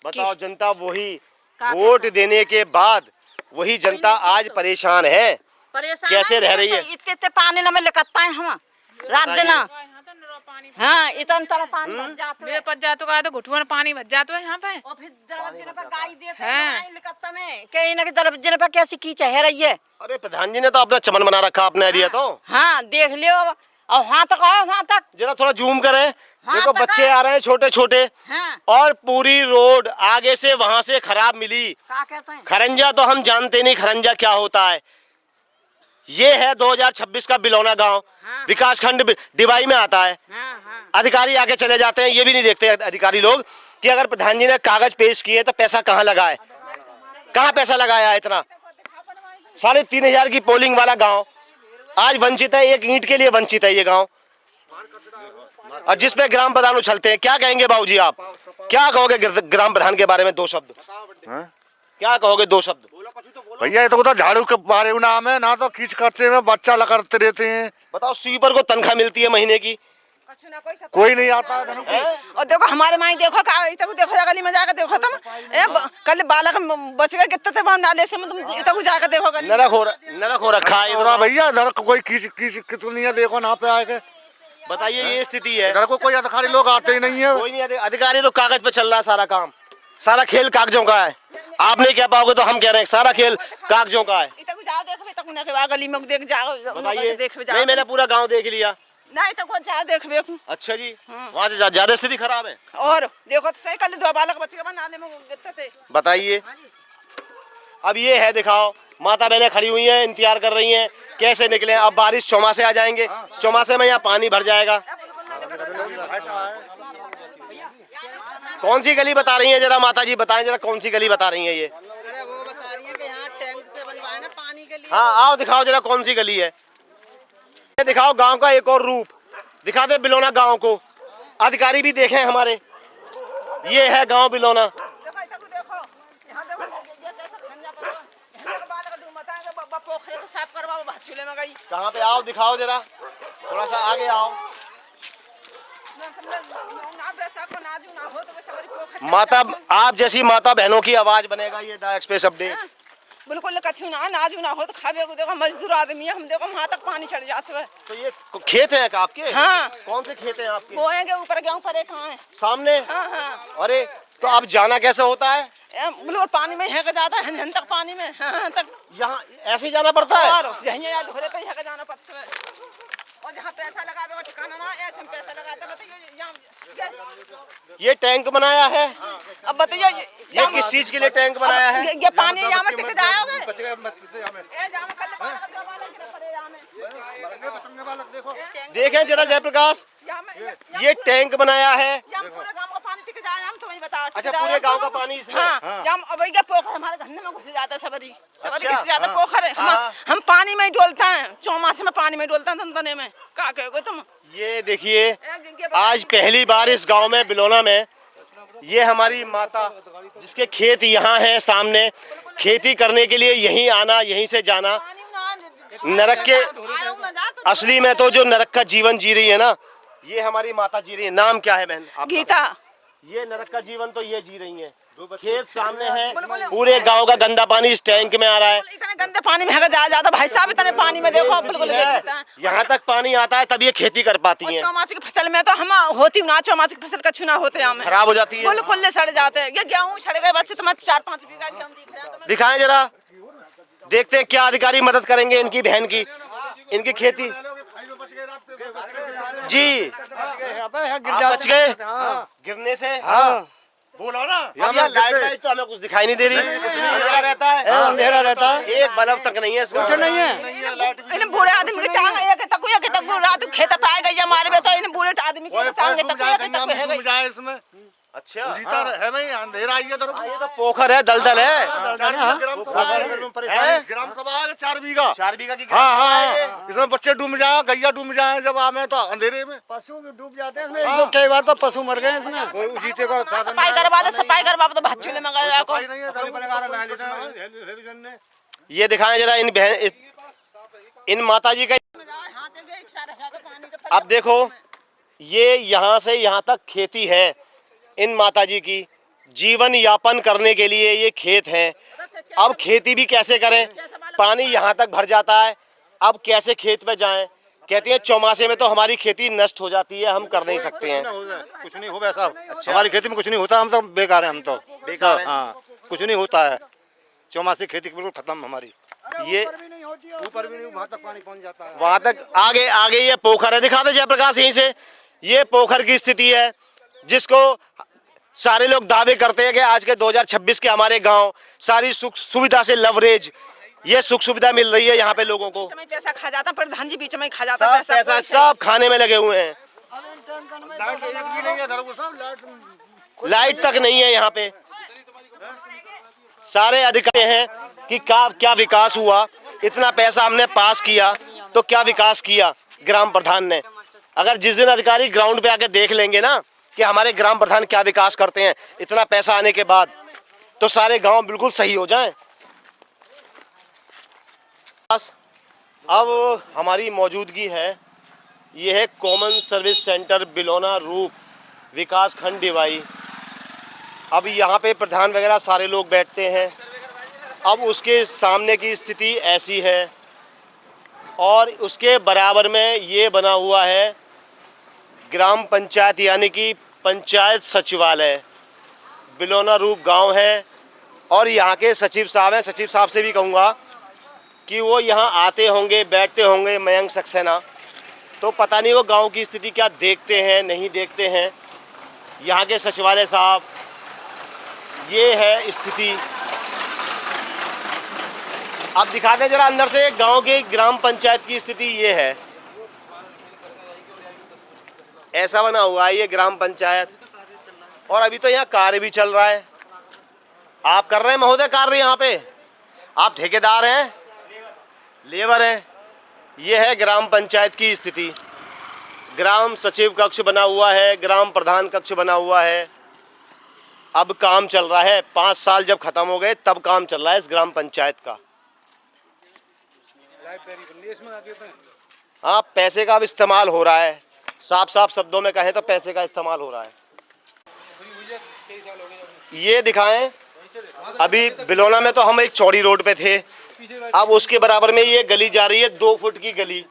बताओ, जनता वही वोट देने के बाद वही जनता आज परेशान है, परेशान कैसे रह रही है? इतने पानी न में लिकता है हम रात दिन। हाँ इतना तरह पानी भर जाता है, पच जातो का तो घुटुआ में पानी भर जातो है यहाँ पे। और फिर दरवाजे पर गाय देते हैं लिकता में, कहीं ना कहीं दरवाजे पर कैसी कीच है रही है। अरे प्रधान जी ने तो अपना चमन बना रखा अपने एरिया तो। हाँ देख लियो, और वहाँ तक आओ, वहाँ तक जरा थोड़ा जूम करें। हाँ, देखो बच्चे आ रहे हैं छोटे छोटे, हाँ। और पूरी रोड आगे से वहां से खराब मिली। क्या कहते हैं? खरंजा तो हम जानते नहीं खरंजा क्या होता है। ये है 2026 का बिलोना गांव, विकासखंड डिवाई में आता है। अधिकारी आके चले जाते हैं, ये भी नहीं देखते अधिकारी लोग कि अगर प्रधान जी ने कागज पेश किए तो पैसा कहाँ लगा है, कहाँ पैसा लगाया है। इतना 3,500 की पोलिंग वाला गांव आज वंचित है, एक ईंट के लिए वंचित है ये गांव। और जिसपे ग्राम प्रधान उछलते हैं। क्या कहेंगे बाबूजी आप, क्या कहोगे ग्राम प्रधान के बारे में? 2 शब्द क्या कहोगे? 2 शब्द भैया ये तो झाड़ू के बारे में नाम है ना, तो खींच खर्चे में बच्चा लगाते रहते हैं। बताओ, स्वीपर को तनख्वाह मिलती है महीने की, कोई नहीं आता है। और देखो हमारे माई देखो देखो गली में जाकर देखो तुम, कल बालक बच गए कितने थे नाले से, तुम जाकर देखो गली। नरक हो रखा है और भैया नरक कोई कितनी है, देखो ना पे आए। बताइए, ये स्थिति है। इधर को कोई अधिकारी लोग आते ही नहीं है। कोई नहीं, अधिकारी तो कागज पे चल रहा है सारा काम, सारा खेल कागजों का है। आप नहीं कह पाओगे तो हम कह रहे हैं सारा खेल कागजों का है। गली में देख जाओ, बताइए। नहीं, मैंने पूरा गांव देख लिया। नहीं तो जा देख। अच्छा जी, वहाँ से ज्यादा स्थिति खराब है। और देखो तो सही, कल 2 बालक बच गए नाले में गिरते थे। बताइए, अब ये है, दिखाओ माता बहनें खड़ी हुई हैं, इंतजार कर रही हैं कैसे निकले। अब बारिश चौमासे आ जाएंगे, चौमासे में यहाँ पानी भर जाएगा। कौन सी गली बता रही हैं जरा माता जी, बताएं जरा कौन सी गली बता रही हैं ये? अरे वो बता रही है कि यहाँ टैंक से बनवाए ना पानी के लिए। हाँ आओ दिखाओ जरा कौन सी गली है। ये दिखाओ गांव का एक और रूप, दिखा दे बिलोना गांव को, अधिकारी भी देखें हमारे। ये है गांव बिलोना। कहाँ पे? आओ दिखाओ जरा, थोड़ा सा आगे आओ। माता, आप जैसी माता बहनों की आवाज बनेगा ये द एक्सप्रेस अपडेट। बिल्कुल कछु ना नाजू ना हो तो खावे को देखो, मजदूर आदमी है हम, देखो वहाँ तक पानी चढ़ जाता है। तो ये खेत है आपके? हाँ। कौन से खेत हैं आपके? बोएंगे ऊपर गेहूँ पर कहाँ है सामने। हाँ हाँ। अरे तो अब जाना कैसे होता है? बिल्कुल पानी में हेक जाता है, यहाँ तक पानी में, हाँ तक यहाँ ऐसे ही जाना पड़ता है। और यहीं ढोरे पे हेक जाना पड़ता है। और जहाँ पैसा लगावे वो ठिकाना ना, ऐसे में पैसा लगाते। बताइए यहाँ ये टैंक बनाया है। अब बताइए ये किस चीज के लिए टैंक बनाया है? ये पानी यहाँ में टिक जाओगे। देखें जरा जयप्रकाश, ये टैंक बनाया है। पूरे गांव का पानी टिक जाए, हम तुम्हें बताओ। अच्छा, पूरे गांव का पानी इसमें? हाँ। अब ये पोखर हमारे घर में घुस जाता है, सबरी घुस जाता पोखर है। हम पानी में डोलते हैं, चौमासे में पानी में डोलते हैं तने में। क्या कहोगे तुम? ये देखिए, आज पहली बार इस गांव में बिलोना में ये हमारी माता, जिसके खेत यहाँ है सामने, खेती करने के लिए यहीं आना, यहीं से जाना। नरक के असली में तो जो नरक का जीवन जी रही है ना, ये हमारी माता जी रही है। नाम क्या है बहन आपका? गीता। ये नरक का जीवन तो ये जी रही है। खेत सामने है, पूरे गांव का गंदा पानी इस टैंक में आ रहा है। इतने गंदे पानी में जाता भाई साहब, इतने पानी में देखो बिल्कुल यहाँ तक पानी आता है तब ये खेती कर पाती है। चौमासी की फसल में तो हम होती ना, चौमासी की फसल कछु ना होते हैं, खराब हो जाती है, बिल्कुल सड़ जाते हैं। ये गेहूँ सड़ गए बस, तुम्हारे 4-5 बीघा गेहूँ दिख रहा है। दिखाएं जरा, देखते हैं क्या अधिकारी मदद करेंगे इनकी बहन की, इनकी खेती। जी गिर बच गए गिरने से। हाँ बोलो ना। अब यार लाइट तो हमें कुछ दिखाई नहीं दे रही, अंधेरा रहता है, अंधेरा रहता है, एक बल्ब तक नहीं है इसमें। कुछ नहीं है। इन बूढ़े आदमी की टांग एक तक रात खेत पाए गई हमारे में, तो इन बूढ़े आदमी की टांग तक है गई इसमें। अच्छा उसी तरह है भाई, अंधेरा आई है। ये तो पोखर है, दलदल है। ग्राम सभा है 4 बीघा। 4 बीघा की। हाँ, इसमें बच्चे डूब जाए, गैया डूब जाए जब आमे तो अंधेरे में पशु डूब जाते हैं इसमें। कई बार तो पशु मर गए इसमें। कोई जीते को सफाई करवा दे, सफाई करवा तो भात चूल्हे में गया को। ये दिखाएं जरा इन बहन, इन माता जी का। अब देखो ये यहाँ से यहाँ तक खेती है इन माताजी की, जीवन यापन करने के लिए ये खेत हैं। अब खेती भी कैसे करें, पानी यहाँ तक भर जाता है, अब कैसे खेत में जाएं। कहती हैं चौमासे में तो हमारी खेती नष्ट हो जाती है, हम कर नहीं सकते हैं। कुछ नहीं होगा साहब। अच्छा। हमारी खेती में कुछ नहीं होता, हम तो बेकार हैं। हम तो बेकार हैं। हाँ, कुछ नहीं होता है, चौमासी खेती बिल्कुल खत्म हमारी। ये ऊपर भी नहीं, वहाँ तक पानी पहुँच जाता है। वहाँ तक आगे आगे ये पोखर है, दिखा दे जयप्रकाश यहीं से। ये पोखर की स्थिति है जिसको सारे लोग दावे करते हैं कि आज के 2026 के हमारे गांव सारी सुख सुविधा से लवरेज, ये सुख सुविधा मिल रही है यहाँ पे लोगों को। पैसा खा जाता, प्रधान जी बीच में खा जाता सब पैसा सब खाने में लगे हुए हैं। लाइट तक नहीं है यहाँ पे। सारे अधिकारी हैं कि क्या विकास हुआ, इतना पैसा हमने पास किया तो क्या विकास किया ग्राम प्रधान ने। अगर जिस दिन अधिकारी ग्राउंड पे आके देख लेंगे ना कि हमारे ग्राम प्रधान क्या विकास करते हैं इतना पैसा आने के बाद, तो सारे गांव बिल्कुल सही हो जाएं। अब हमारी मौजूदगी है, ये है कॉमन सर्विस सेंटर बिलोना रूप विकास खंड डिवाई। अब यहाँ पे प्रधान वगैरह सारे लोग बैठते हैं। अब उसके सामने की स्थिति ऐसी है और उसके बराबर में ये बना हुआ है ग्राम पंचायत, यानी कि पंचायत सचिवालय। बिलोना रूप गांव है और यहाँ के सचिव साहब हैं। सचिव साहब से भी कहूँगा कि वो यहाँ आते होंगे, बैठते होंगे मयंक सक्सेना, तो पता नहीं वो गांव की स्थिति क्या देखते हैं नहीं देखते हैं। यहाँ के सचिवालय साहब, ये है स्थिति। अब दिखा दें जरा अंदर से गांव के ग्राम पंचायत की स्थिति ये है। ऐसा बना हुआ है ये ग्राम पंचायत, और अभी तो यहाँ कार्य भी चल रहा है। आप कर रहे हैं महोदय कार्य यहाँ पे? आप ठेकेदार हैं, लेबर हैं? ये है ग्राम पंचायत की स्थिति। ग्राम सचिव कक्ष बना हुआ है, ग्राम प्रधान कक्ष बना हुआ है। अब काम चल रहा है, 5 साल जब खत्म हो गए तब काम चल रहा है इस ग्राम पंचायत का। हाँ, पैसे का अब इस्तेमाल हो रहा है, साफ साफ शब्दों में कहें तो पैसे का इस्तेमाल हो रहा है। ये दिखाएं, अभी बिलोना में तो हम एक चौड़ी रोड पे थे, अब उसके बराबर में ये गली जा रही है 2 फुट की गली।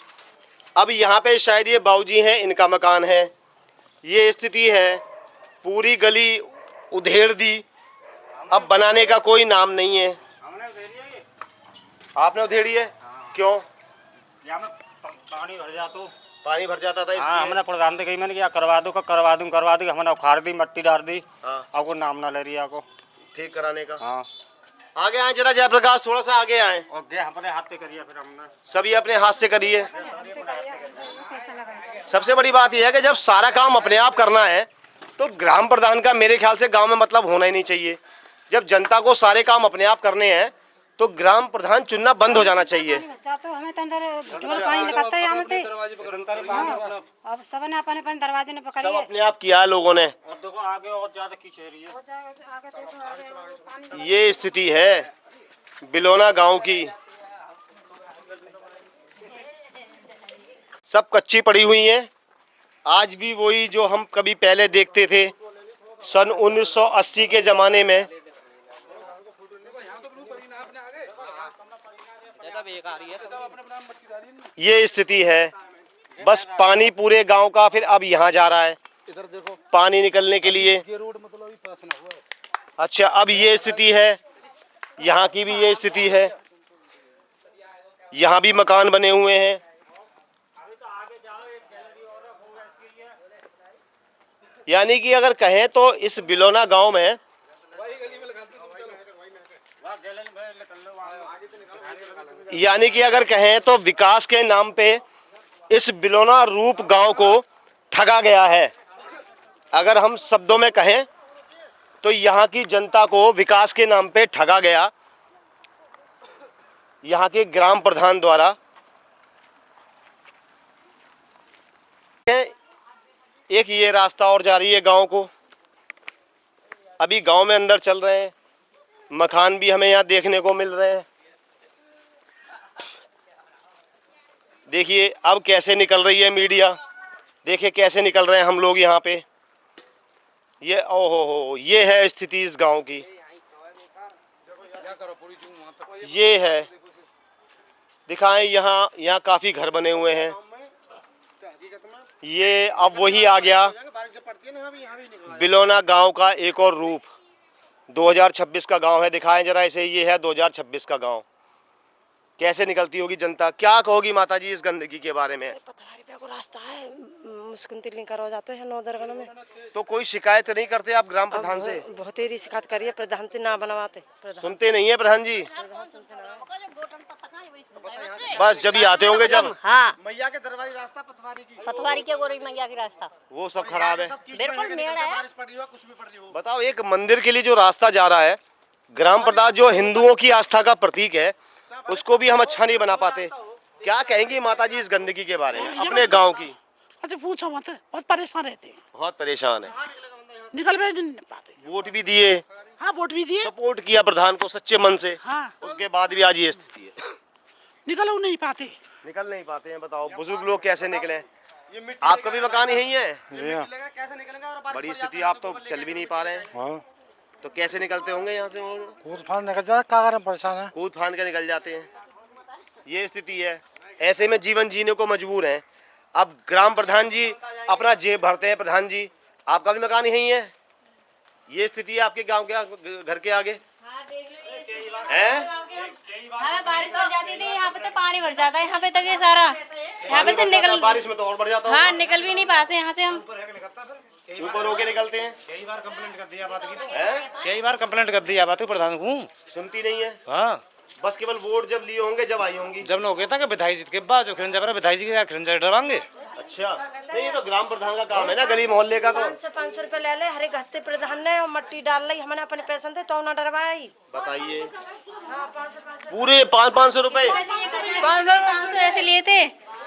अब यहाँ पे शायद ये बाबूजी हैं, इनका मकान है। ये स्थिति है, पूरी गली उधेड़ दी, अब बनाने का कोई नाम नहीं है। आपने उधेड़ी है? क्यों? पानी भर जाता, पानी भर जाता था इसलिए। हाँ, हमने प्रधान से कही मैंने क्या करवा दूँ हमने उखाड़ दी, मट्टी डाल दी। हाँ। आपको नाम ना ले रही है आपको ठीक कराने का। हाँ, आगे आए जरा जयप्रकाश, थोड़ा सा आगे आए। और अपने हाथ से करिए फिर हमने सभी अपने हाथ से करिए। सबसे बड़ी बात यह है कि जब सारा काम अपने आप करना है तो ग्राम प्रधान का मेरे ख्याल से गांव में मतलब होना ही नहीं चाहिए। जब जनता को सारे काम अपने आप करने हैं तो ग्राम प्रधान चुनना बंद हो जाना चाहिए। तो हमें तो अंदर ढोल पानी लगाता है यहाँ पे। अब सबने अपने अपने दरवाजे ने पकड़ी सब अपने आप किया है लोगों ने। और देखो आगे और ज्यादा खींच रही है। ये स्थिति है बिलोना गांव की। सब कच्ची पड़ी हुई हैं। आज भी वही जो हम कभी पहले देखते थे सन 1980 के ज़माने में। ये स्थिति है, बस पानी पूरे गांव का फिर अब यहाँ जा रहा है पानी निकलने के लिए। अच्छा, अब ये स्थिति है, यहाँ की भी ये स्थिति है। यहाँ भी मकान बने हुए हैं। यानी कि अगर कहें तो इस बिलोना गांव में यानी कि अगर कहें तो विकास के नाम पे इस बिलोना रूप गांव को ठगा गया है। अगर हम शब्दों में कहें तो यहाँ की जनता को विकास के नाम पे ठगा गया यहाँ के ग्राम प्रधान द्वारा। एक ये रास्ता और जा रही है गांव को। अभी गांव में अंदर चल रहे हैं, मकान भी हमें यहाँ देखने को मिल रहे हैं। देखिए अब कैसे निकल रही है मीडिया, देखिए कैसे निकल रहे हैं हम लोग यहाँ पे। ये ओहो ये है स्थिति इस गांव की, ये है। दिखाएं यहाँ काफी घर बने हुए हैं। ये अब वही आ गया बिलोना गांव का एक और रूप। 2026 का गांव है, दिखाएं जरा इसे। ये है 2026 का गांव। कैसे निकलती होगी जनता, क्या कहोगी माता जी इस गंदगी के बारे में? पतवारी पे को रास्ता है, मुश्किल करो जाते हैं नौदरगन में। तो कोई शिकायत नहीं करते आप ग्राम प्रधान से? बहुत ही शिकायत करिए, प्रधान से ना बनवाते। सुनते नहीं है प्रधान जी? बस जब ही आते होंगे जब। हाँ मैया के दरबारी रास्ता पतवारी के गोरी मैया की रास्ता वो सब खराब है। बिल्कुल मेड़ है। बताओ एक मंदिर के लिए जो रास्ता जा रहा है, ग्राम प्रधान जो हिंदुओं की आस्था का प्रतीक है, उसको भी हम अच्छा नहीं बना पाते। क्या कहेंगी माता जी इस गंदगी के बारे में अपने गांव की? अच्छा पूछो मत, बहुत परेशान रहते हैं। बहुत परेशान है, निकल भी नहीं पाते। वोट भी दिए, हाँ वोट भी दिए, सपोर्ट किया प्रधान को सच्चे मन से, हाँ उसके बाद भी आज ये स्थिति है। निकल नहीं पाते, निकल नहीं पाते हैं। बताओ बुजुर्ग लोग कैसे निकले? आपका भी मकान यही है? जी हाँ। बड़ी स्थिति, आप तो चल भी नहीं पा रहे हैं। हाँ। तो कैसे निकलते होंगे यहाँ से? और कूद फान निकल जाए, क्या करें, परेशान है। कूद फान के निकल जाते हैं, ये स्थिति है। ऐसे में जीवन जीने को मजबूर हैं। अब ग्राम प्रधान जी अपना जेब भरते हैं। प्रधान जी आपका भी मकान यही है? ये स्थिति है आपके गांव के घर के आगे है? हाँ बारिश पड़ जाती थी, यहाँ पे तो पानी भर जाता है, यहाँ पे तक ये सारा, यहाँ पे से निकल, बारिश में तो और बढ़ जाता है। हाँ निकल भी नहीं पाते यहाँ से हम। ऊपर होके निकलते हैं। कई बार कंप्लेंट कर दिया बात की, हैं? कई बार कंप्लेंट कर दिया बात प्रधान को, सुनती नहीं है। हाँ बस केवल वोट जब लिए होंगे जब आई होंगी। जब लोग कहता कि विधायक जी के बाद जो खिरंजा विधायक जी के खिरंजा डरवाएंगे। अच्छा नहीं, ये तो ग्राम प्रधान का काम है ना, गली मोहल्ले का। तो 500 रुपए ले ले, हर एक हफ्ते प्रधान ने मट्टी डाल ली, हमने अपने पैसे दे तो ना डरवाई। बताइए, पूरे 500 रुपए 500 ऐसे लिए थे,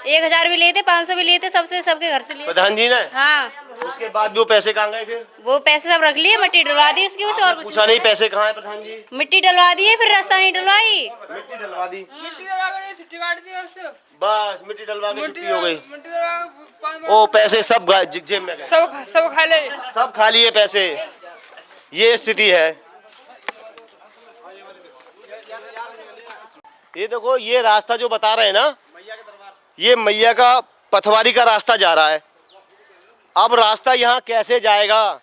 1000 भी लिए थे, 500 भी लिए थे, सबके घर से लिए। प्रधान जी ने? हाँ उसके बाद वो पैसे कहाँ गए फिर? वो पैसे सब रख लिए, मिट्टी डलवा दी उसकी वजह से। और कुछ पूछा नहीं पैसे कहाँ है प्रधान जी? मिट्टी डलवा दी है, फिर रास्ता नहीं डलवाई। मिट्टी डलवा दी, मिट्टी डलवा कर छुट्टी काट दी उससे। बस मिट्टी डलवा के छुट्टी हो गई। मिट्टी डलवा ओ पैसे सब जेब में गए, सब खा ले, सब खा लिए पैसे। ये स्थिति है। ये देखो, ये रास्ता जो बता रहे हैं ना, ये मैया का पथवारी का रास्ता जा रहा है। अब रास्ता यहाँ कैसे जाएगा?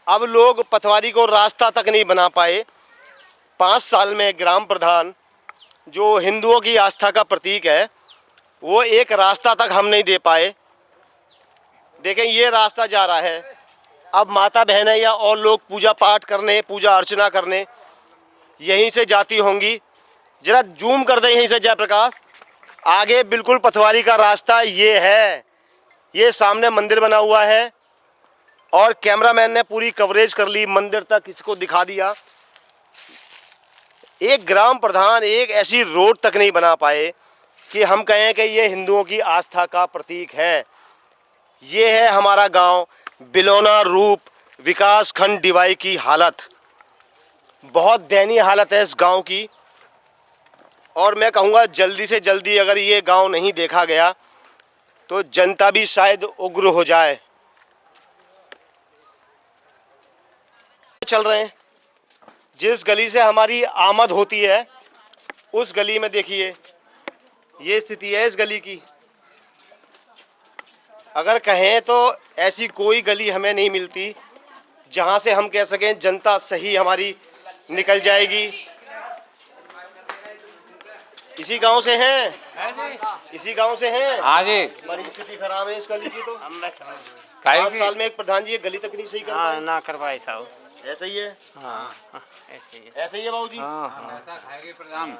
अब लोग पथवारी को रास्ता तक नहीं बना पाए। 5 साल में ग्राम प्रधान जो हिंदुओं की आस्था का प्रतीक है, वो एक रास्ता तक हम नहीं दे पाए। देखें ये रास्ता जा रहा है। अब माता बहनें या और लोग पूजा पाठ करने, पूजा अर्चना करने यहीं से जाती होंगी। जरा जूम कर दें यहीं से जयप्रकाश, आगे बिल्कुल पथवारी का रास्ता ये है। ये सामने मंदिर बना हुआ है और कैमरामैन ने पूरी कवरेज कर ली, मंदिर तक इसको दिखा दिया। एक ग्राम प्रधान एक ऐसी रोड तक नहीं बना पाए कि हम कहें कि ये हिंदुओं की आस्था का प्रतीक है। ये है हमारा गांव बिलोना रूप विकास खंड डिवाई की हालत। बहुत दयनीय हालत है इस गांव की। और मैं कहूँगा जल्दी से जल्दी अगर ये गांव नहीं देखा गया तो जनता भी शायद उग्र हो जाए। चल रहे हैं, जिस गली से हमारी आमद होती है उस गली में देखिए ये स्थिति है इस गली की। अगर कहें तो ऐसी कोई गली हमें नहीं मिलती जहां से हम कह सकें जनता सही हमारी निकल जाएगी। इसी गांव से हैं? इसी गांव से हैं? हाँ जी। बड़ी स्थिति खराब है इस गली की। तो 5 साल में एक प्रधान जी एक गली तक नहीं सही कर पाए। ना कर पाए साहब। ऐसा ही है, ऐसे ही है बाबूजी। प्रधान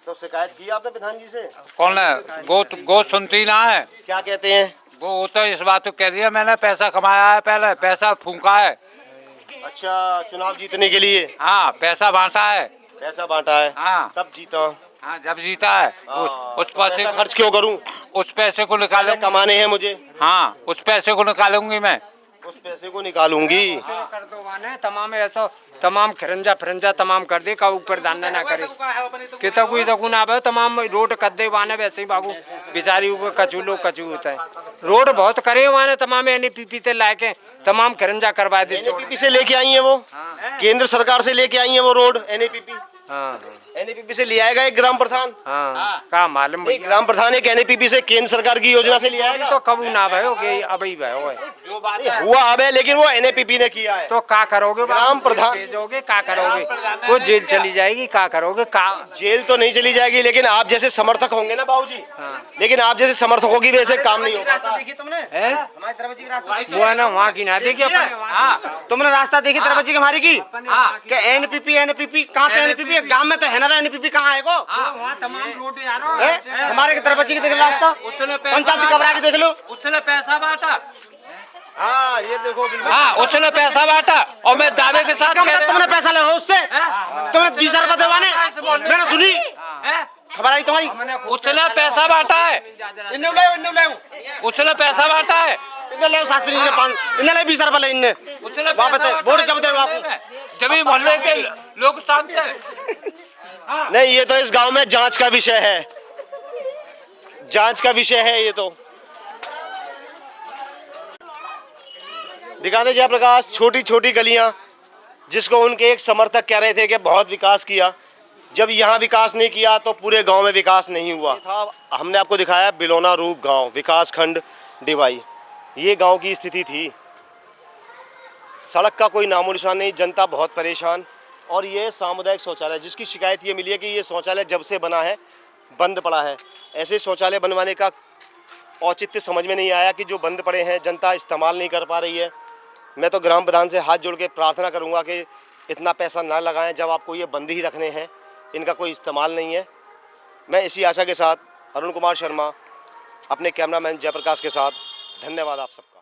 तो शिकायत की आपने प्रधान जी से? कौन है? गो सुनती ना है। क्या कहते हैं? वो तो इस बात को कह दिया मैंने पैसा कमाया है, पहले पैसा फूंका है। अच्छा, चुनाव जीतने के लिए? हाँ, पैसा बांटा है। पैसा बांटा है? हाँ, तब जीता। हाँ, जब जीता है उस पैसे पैसा खर्च क्यों करूं? उस पैसे को निकाले कमाने हैं मुझे। हाँ, उस पैसे को निकालूंगी मैं। उस पैसे को निकालूंगी। कर दो माने तमाम ऐसा तमाम खरंजा फरंजा तमाम कर दे का ऊपर दाना ना करे कितना कोई तकू ना आवे तमाम रोड कर दे वाने वैसे ही बाबू बेचारी ऊपर कचू लोग कचू होता है रोड बहुत करे वाने तमाम NPP ते लाके तमाम खरंजा करवा दे। NPP से लेके आई है वो, केंद्र सरकार से लेके आई है वो रोड NPP। हाँ NPP से ले आएगा एक ग्राम प्रधान। हाँ का मालूम एक ग्राम प्रधान एक NPP से केंद्र सरकार की योजना से ले आएगा। तो कबू ना भयो गई अभी भयो है हुआ अब है, लेकिन वो NPP ने किया है। तो का करोगे ग्राम प्रधान भेजोगे का करोगे वो जेल चली जाएगी का करोगे का जेल तो नहीं चली जाएगी, लेकिन आप जैसे समर्थक होंगे ना बाबूजी, लेकिन आप जैसे समर्थकों की वजह से काम नहीं होगा। वो ना वहाँ की ना देखी तुमने रास्ता देखी दरवाजे की हमारी की NPP कहाँ थे? NPP गांव में तो है ना NPP कहाँ है को? तमाम रोड हमारे दरवाजे की देख लो रास्ता, पंचायत कबरा की देख लो। उसने पैसा बांटा। हाँ, ये देखो बिल्कुल। हाँ, उसने पैसा बांटा और मैं दावे के साथ तुमने पैसा ले उससे, तुमने 20 रुपए देवाने, मैंने सुनी खबर आई तुम्हारी। उसने पैसा बांटा है। उसने पैसा बांटा है। इन्हें ले शास्त्री ने 20 रुपए ले इन्हें वापस वोट जब दे जब भी मोहल्ले के लोग शांत हैं। नहीं, ये तो इस गांव में जांच का विषय है, जांच का विषय है ये तो। दिखाते जयप्रकाश छोटी छोटी गलियां जिसको उनके एक समर्थक कह रहे थे कि बहुत विकास किया। जब यहाँ विकास नहीं किया तो पूरे गांव में विकास नहीं हुआ था। हमने आपको दिखाया बिलोना रूप गांव, विकास खंड डिवाई, ये गांव की स्थिति थी। सड़क का कोई नामो निशान नहीं, जनता बहुत परेशान। और ये सामुदायिक शौचालय जिसकी शिकायत ये मिली है कि ये शौचालय जब से बना है बंद पड़ा है। ऐसे शौचालय बनवाने का औचित्य समझ में नहीं आया कि जो बंद पड़े हैं जनता इस्तेमाल नहीं कर पा रही है। मैं तो ग्राम प्रधान से हाथ जोड़ के प्रार्थना करूंगा कि इतना पैसा ना लगाएं जब आपको ये बंद ही रखने हैं, इनका कोई इस्तेमाल नहीं है। मैं इसी आशा के साथ अरुण कुमार शर्मा, अपने कैमरामैन जयप्रकाश के साथ, धन्यवाद आप सबका।